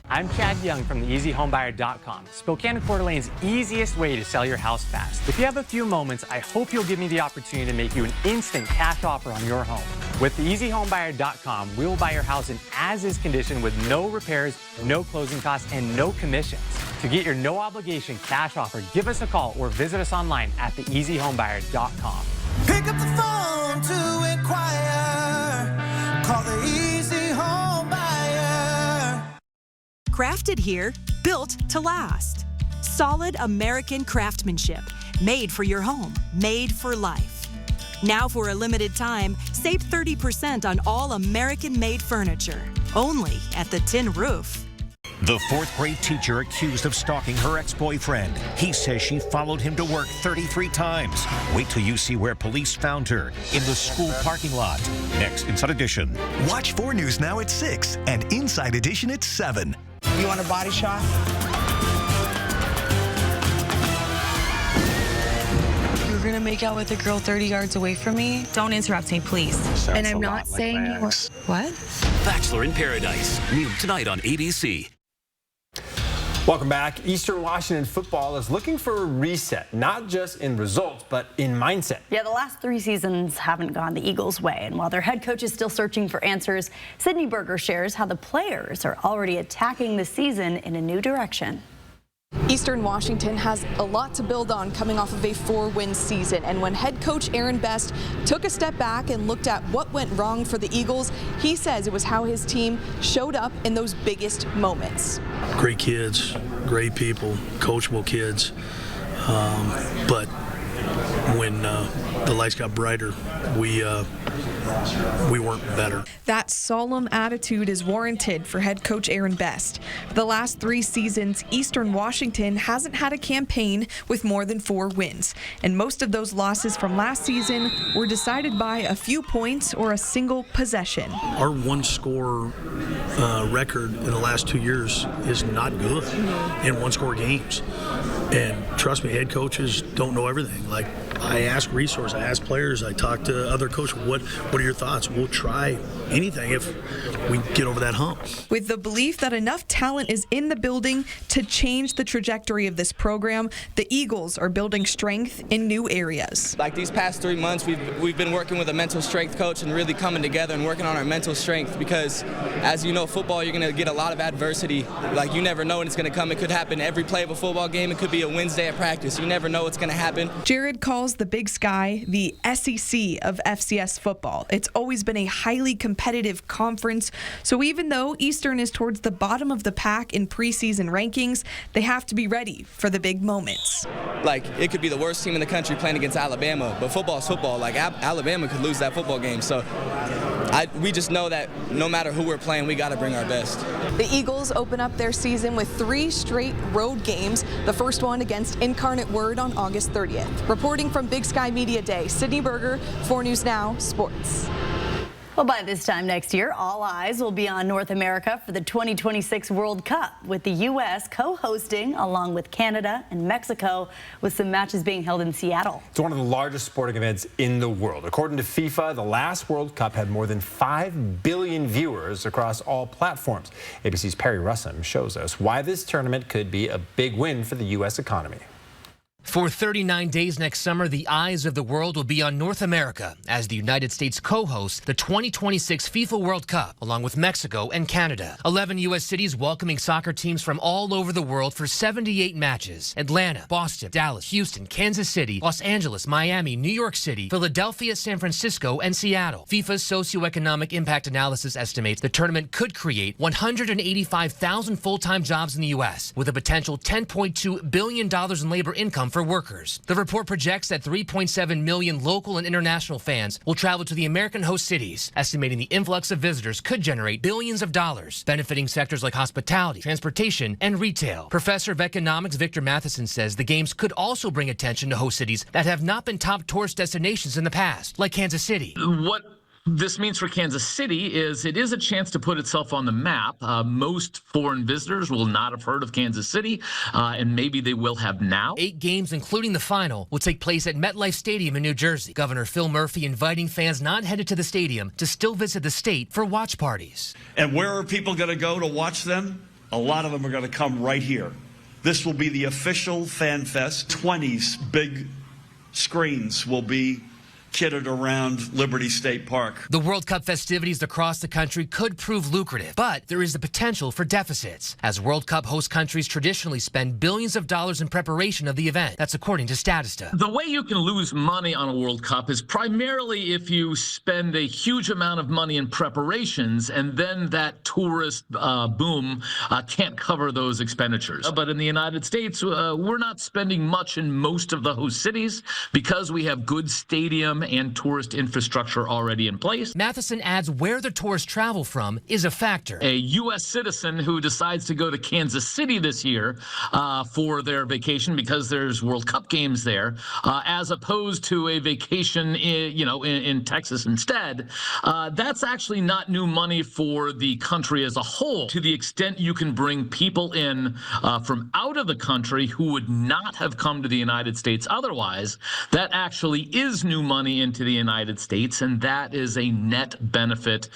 I'm Chad Young from theeasyhomebuyer.com, Spokane and Coeur d'Alene's easiest way to sell your house fast. If you have a few moments, I hope you'll give me the opportunity to make you an instant cash offer on your home. With theeasyhomebuyer.com, we will buy your house in as-is condition with no repairs, no closing costs, and no commissions. To get your no-obligation cash offer, give us a call or visit us online at theeasyhomebuyer.com. Pick up the phone to inquire. Call the Easy Home Buyer. Crafted here, built to last. Solid American craftsmanship. Made for your home, made for life. Now for a limited time, save 30% on all American-made furniture. Only at the Tin Roof. The 4th grade teacher accused of stalking her ex-boyfriend. He says she followed him to work 33 times. Wait till you see where police found her in the school parking lot. Next, Inside Edition. Watch 4 News Now at 6 and Inside Edition at 7. You want a body shot? You're gonna make out with a girl 30 yards away from me? Don't interrupt me, please. And I'm not saying you were... What? Bachelor in Paradise. New tonight on ABC. Welcome back. Eastern Washington football is looking for a reset, not just in results, but in mindset. Yeah, the last 3 seasons haven't gone the Eagles' way. And while their head coach is still searching for answers, Sydney Berger shares how the players are already attacking the season in a new direction. Eastern Washington has a lot to build on coming off of a 4-win season, and when head coach Aaron Best took a step back and looked at what went wrong for the Eagles, he says it was how his team showed up in those biggest moments. Great kids, great people, coachable kids, but when the lights got brighter, we weren't better. That solemn attitude is warranted for head coach Aaron Best. The last 3 seasons, Eastern Washington hasn't had a campaign with more than 4 wins, and most of those losses from last season were decided by a few points or a single possession. Our one-score record in the last 2 years is not good in one-score games. And trust me, head coaches don't know everything. Like, I ask resources, I ask players, I talk to other coaches, what are your thoughts? We'll try anything if we get over that hump. With the belief that enough talent is in the building to change the trajectory of this program, the Eagles are building strength in new areas. Like these past 3 months, we've been working with a mental strength coach and really coming together and working on our mental strength, because as you know, football, you're going to get a lot of adversity. Like, you never know when it's going to come. It could happen every play of a football game. It could be a Wednesday at practice. You never know what's going to happen. Jared calls the Big Sky the SEC of FCS football. It's always been a highly competitive conference, so even though Eastern is towards the bottom of the pack in preseason rankings, they have to be ready for the big moments. Like, it could be the worst team in the country playing against Alabama, but football's football. Like, Alabama could lose that football game, so we just know that no matter who we're playing, we got to bring our best. The Eagles open up their season with 3 straight road games, the first one against Incarnate Word on August 30th. Reporting from Big Sky Media Day, Sydney Berger, 4 News Now Sports. Well, by this time next year, all eyes will be on North America for the 2026 World Cup, with the U.S. co-hosting along with Canada and Mexico, with some matches being held in Seattle. It's one of the largest sporting events in the world. According to FIFA, the last World Cup had more than 5 billion viewers across all platforms. ABC's Perry Russum shows us why this tournament could be a big win for the U.S. economy. For 39 days next summer, the eyes of the world will be on North America as the United States co-hosts the 2026 FIFA World Cup, along with Mexico and Canada. 11 U.S. cities welcoming soccer teams from all over the world for 78 matches. Atlanta, Boston, Dallas, Houston, Kansas City, Los Angeles, Miami, New York City, Philadelphia, San Francisco, and Seattle. FIFA's socioeconomic impact analysis estimates the tournament could create 185,000 full-time jobs in the U.S., with a potential $10.2 billion in labor income for workers. The report projects that 3.7 million local and international fans will travel to the American host cities, estimating the influx of visitors could generate billions of dollars, benefiting sectors like hospitality, transportation, and retail. Professor of economics Victor Matheson says the games could also bring attention to host cities that have not been top tourist destinations in the past, like Kansas City. What this means for Kansas City is it is a chance to put itself on the map. Most foreign visitors will not have heard of Kansas City, and maybe they will have now. 8 games, including the final, will take place at MetLife Stadium in New Jersey. Governor Phil Murphy inviting fans not headed to the stadium to still visit the state for watch parties. And where are people going to go to watch them? A lot of them are going to come right here. This will be the official Fan Fest. 20 big screens will be kitted around Liberty State Park. The World Cup festivities across the country could prove lucrative, but there is the potential for deficits, as World Cup host countries traditionally spend billions of dollars in preparation of the event. That's according to Statista. The way you can lose money on a World Cup is primarily if you spend a huge amount of money in preparations and then that tourist boom can't cover those expenditures. But in the United States, we're not spending much in most of the host cities because we have good stadium and tourist infrastructure already in place. Matheson adds where the tourists travel from is a factor. A U.S. citizen who decides to go to Kansas City this year for their vacation because there's World Cup games there, as opposed to a vacation in Texas instead, that's actually not new money for the country as a whole. To the extent you can bring people in from out of the country who would not have come to the United States otherwise, that actually is new money into the United States, and that is a net benefit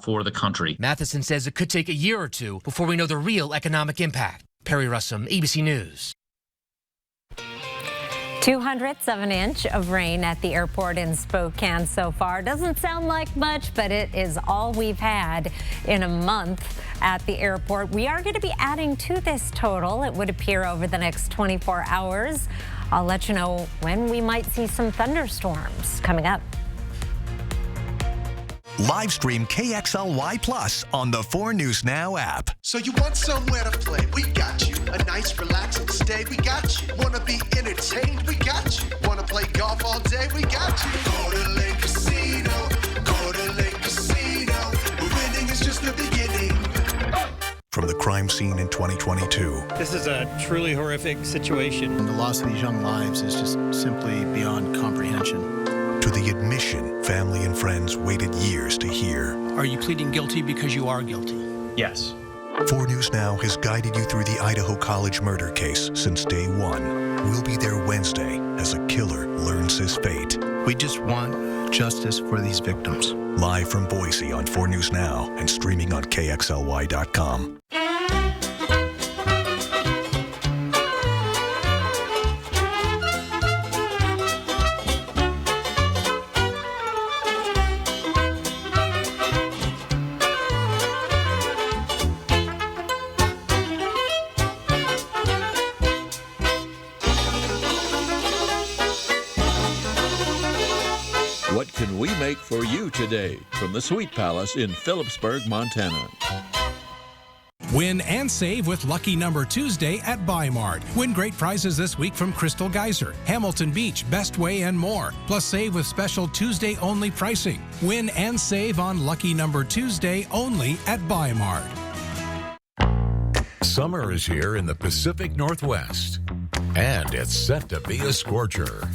for the country. Matheson says it could take a year or two before we know the real economic impact. Perry Russum, ABC News. 200ths of an inch of rain at the airport in Spokane so far. Doesn't sound like much, but it is all we've had in a month at the airport. We are going to be adding to this total, it would appear, over the next 24 hours. I'll let you know when we might see some thunderstorms coming up. Live stream KXLY Plus on the 4 News Now app. So you want somewhere to play? We got you. A nice relaxing stay? We got you. Wanna be entertained? We got you. Wanna play golf all day? We got you. Go to Lake Casino. Go to Lake Casino. Winning is just the beginning. From the crime scene in 2022. This is a truly horrific situation. And the loss of these young lives is just simply beyond comprehension. To the admission family and friends waited years to hear. Are you pleading guilty because you are guilty? Yes. 4 News Now has guided you through the Idaho College murder case since day one. We'll be there Wednesday as a killer learns his fate. We just want justice for these victims. Live from Boise on 4 News Now and streaming on KXLY.com. What can we make for you today from the Sweet Palace in Phillipsburg, Montana? Win and save with Lucky Number Tuesday at Bi-Mart. Win great prizes this week from Crystal Geyser, Hamilton Beach, Best Way, and more. Plus save with special Tuesday-only pricing. Win and save on Lucky Number Tuesday only at Bi-Mart. Summer is here in the Pacific Northwest, and it's set to be a scorcher.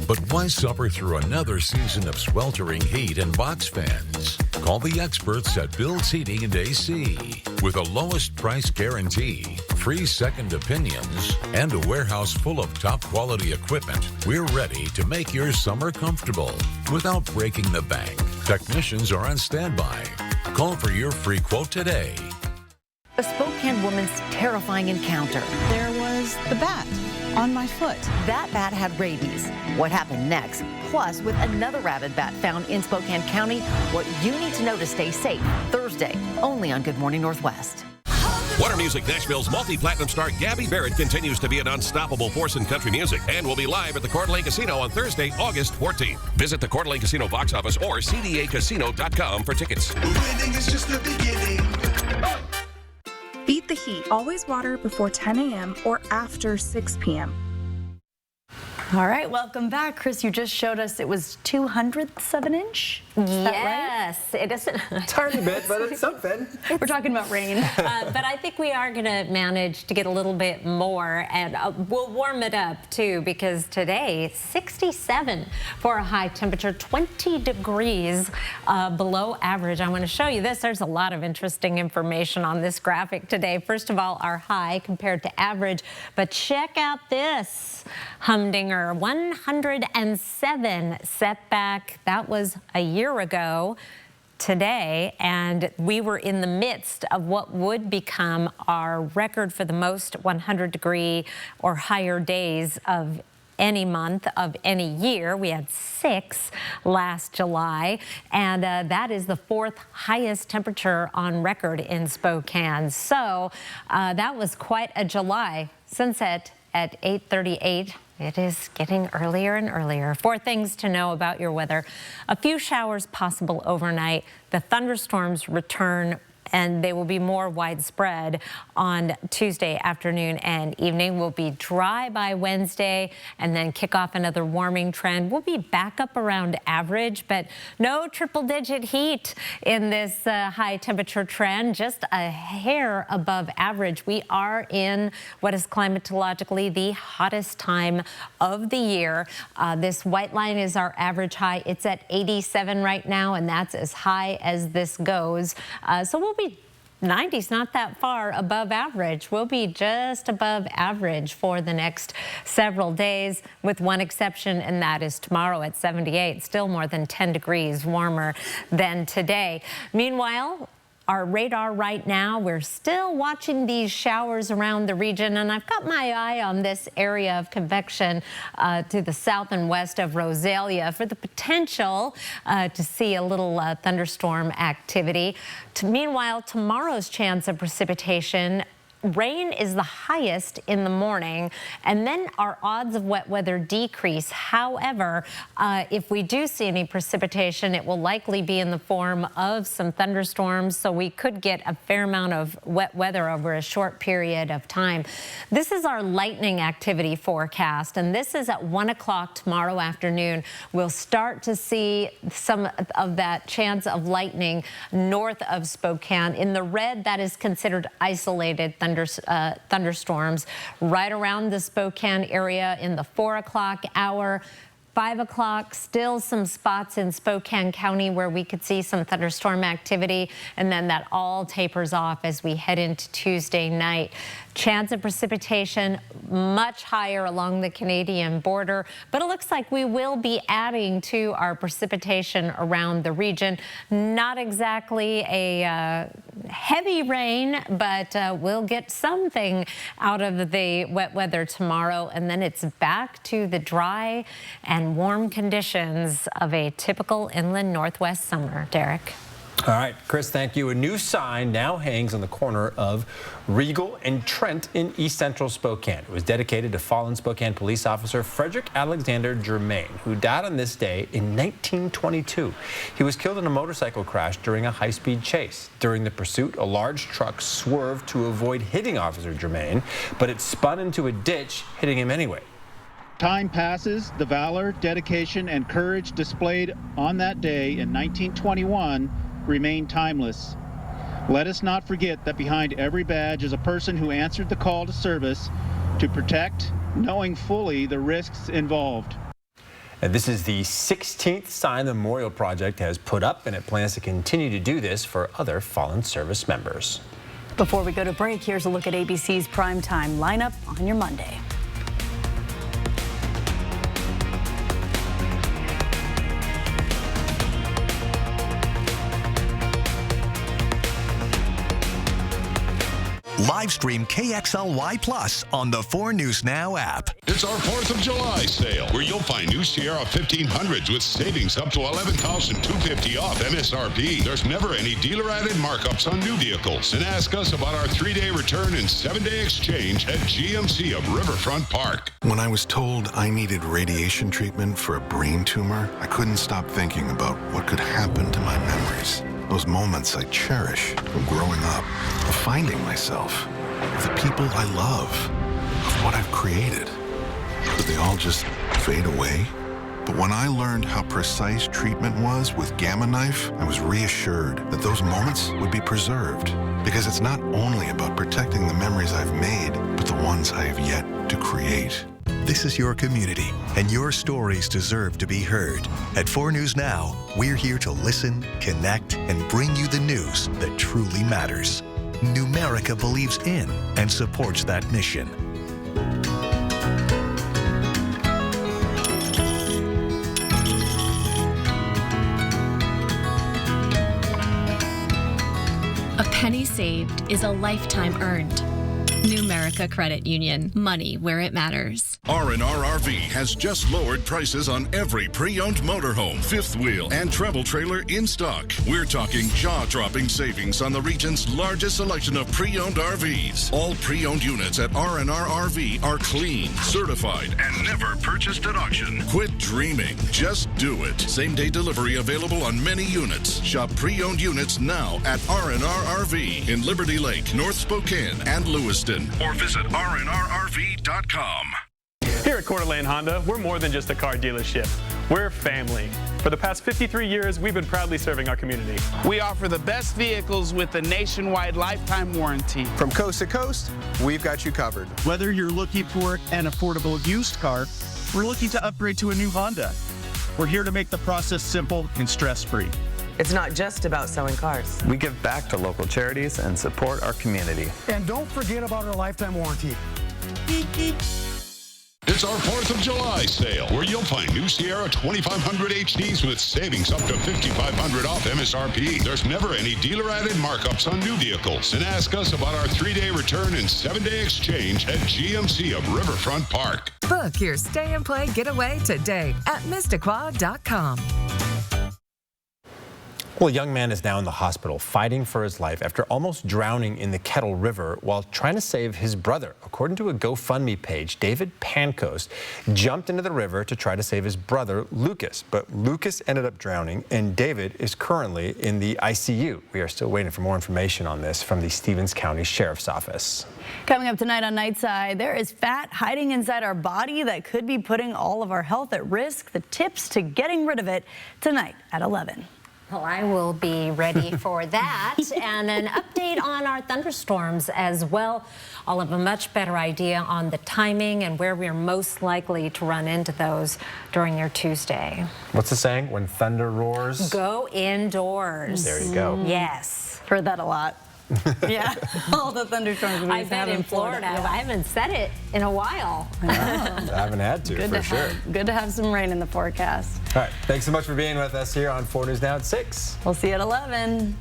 But why suffer through another season of sweltering heat and box fans? Call the experts at Bill's Heating and AC. With a lowest price guarantee, free second opinions, and a warehouse full of top quality equipment, we're ready to make your summer comfortable without breaking the bank. Technicians are on standby. Call for your free quote today. A Spokane woman's terrifying encounter. There was the bat on my foot. That bat had rabies. What happened next? Plus, with another rabid bat found in Spokane County, what you need to know to stay safe. Thursday, only on Good Morning Northwest. Warner Music Nashville's multi-platinum star Gabby Barrett continues to be an unstoppable force in country music and will be live at the Coeur d'Alene Casino on Thursday, August 14th. Visit the Coeur d'Alene Casino box office or cdacasino.com for tickets. Winning is just the beginning. Beat the heat. Always water before 10 a.m. or after 6 p.m. All right, welcome back. Chris, you just showed us it was 200ths of an inch. Is that right? Yes, it isn't. Tiny bit, but it's something. We're talking about rain. But I think we are going to manage to get a little bit more, and we'll warm it up too, because today 67 for a high temperature, 20 degrees below average. I want to show you this. There's a lot of interesting information on this graphic today. First of all, our high compared to average, but check out this humdinger. 107 setback. That was a year ago today, and we were in the midst of what would become our record for the most 100-degree or higher days of any month of any year. We had 6 last July, and that is the 4th highest temperature on record in Spokane. So that was quite a July. Sunset at 8:38. It is getting earlier and earlier. 4 things to know about your weather. A few showers possible overnight. The thunderstorms return, and they will be more widespread on Tuesday afternoon and evening. We'll be dry by Wednesday and then kick off another warming trend. We'll be back up around average, but no triple-digit heat in this high temperature trend, just a hair above average. We are in what is climatologically the hottest time of the year. This white line is our average high. It's at 87 right now, and that's as high as this goes. So we'll be 90's not that far above average. We'll be just above average for the next several days, with one exception, and that is tomorrow at 78, still more than 10 degrees warmer than today. Meanwhile, our radar right now, we're still watching these showers around the region, and I've got my eye on this area of convection to the south and west of Rosalia for the potential to see a little thunderstorm activity. Meanwhile, tomorrow's chance of precipitation rain is the highest in the morning, and then our odds of wet weather decrease. However, if we do see any precipitation, it will likely be in the form of some thunderstorms, so we could get a fair amount of wet weather over a short period of time. This is our lightning activity forecast, and this is at 1 o'clock tomorrow afternoon. We'll start to see some of that chance of lightning north of Spokane. In the red, that is considered isolated thunderstorms right around the Spokane area in the 4 o'clock hour. 5 o'clock, still some spots in Spokane County where we could see some thunderstorm activity, and then that all tapers off as we head into Tuesday night. Chance of precipitation much higher along the Canadian border, but it looks like we will be adding to our precipitation around the region. Not exactly a heavy rain, but we'll get something out of the wet weather tomorrow, and then it's back to the dry and warm conditions of a typical inland Northwest summer. Derek. All right, Chris, thank you. A new sign now hangs on the corner of Regal and Trent in East Central Spokane. It was dedicated to fallen Spokane police officer Frederick Alexander Germain, who died on this day in 1922. He was killed in a motorcycle crash during a high-speed chase. During the pursuit, a large truck swerved to avoid hitting Officer Germain, but it spun into a ditch, hitting him anyway. Time passes, the valor, dedication, and courage displayed on that day in 1921 remain timeless. Let us not forget that behind every badge is a person who answered the call to service to protect, knowing fully the risks involved. And this is the 16th sign the Memorial Project has put up, and it plans to continue to do this for other fallen service members. Before we go to break, here's a look at ABC's primetime lineup on your Monday. Live stream KXLY Plus on the 4 News Now app. It's our 4th of July sale, where you'll find new Sierra 1500s with savings up to $11,250 off MSRP. There's never any dealer-added markups on new vehicles. And ask us about our 3-day return and 7-day exchange at GMC of Riverfront Park. When I was told I needed radiation treatment for a brain tumor, I couldn't stop thinking about what could happen to my memories. Those moments I cherish from growing up, of finding myself, of the people I love, of what I've created. Could they all just fade away? But when I learned how precise treatment was with Gamma Knife, I was reassured that those moments would be preserved. Because it's not only about protecting the memories I've made, but the ones I have yet to create. This is your community, and your stories deserve to be heard. At 4 News Now, we're here to listen, connect, and bring you the news that truly matters. Numerica believes in and supports that mission. A penny saved is a lifetime earned. Numerica Credit Union. Money where it matters. R&R RV has just lowered prices on every pre-owned motorhome, fifth wheel, and travel trailer in stock. We're talking jaw-dropping savings on the region's largest selection of pre-owned RVs. All pre-owned units at R&R RV are clean, certified, and never purchased at auction. Quit dreaming. Just do it. Same-day delivery available on many units. Shop pre-owned units now at R&R RV in Liberty Lake, North Spokane, and Lewiston. Or visit rnrrv.com. Here at Coeur d'Alene Honda, we're more than just a car dealership. We're family. For the past 53 years, we've been proudly serving our community. We offer the best vehicles with a nationwide lifetime warranty. From coast to coast, we've got you covered. Whether you're looking for an affordable used car, we're looking to upgrade to a new Honda. We're here to make the process simple and stress-free. It's not just about selling cars. We give back to local charities and support our community. And don't forget about our lifetime warranty. It's our 4th of July sale, where you'll find new Sierra 2500 HDs with savings up to $5,500 off MSRP. There's never any dealer-added markups on new vehicles. And ask us about our 3-day return and 7-day exchange at GMC of Riverfront Park. Book your stay and play getaway today at Mistaqua.com. Well, a young man is now in the hospital fighting for his life after almost drowning in the Kettle River while trying to save his brother. According to a GoFundMe page, David Pancoast jumped into the river to try to save his brother, Lucas. But Lucas ended up drowning, and David is currently in the ICU. We are still waiting for more information on this from the Stevens County Sheriff's Office. Coming up tonight on Nightside, there is fat hiding inside our body that could be putting all of our health at risk. The tips to getting rid of it tonight at 11. Well, I will be ready for that. And an update on our thunderstorms as well. I'll have a much better idea on the timing and where we're most likely to run into those during your Tuesday. What's the saying? When thunder roars? Go indoors. There you go. Yes. Heard that a lot. Yeah, all the thunderstorms we I bet in Florida. I haven't said it in a while. I haven't had to, for sure. Good to have some rain in the forecast. All right, thanks so much for being with us here on 4 News Now at 6. We'll see you at 11.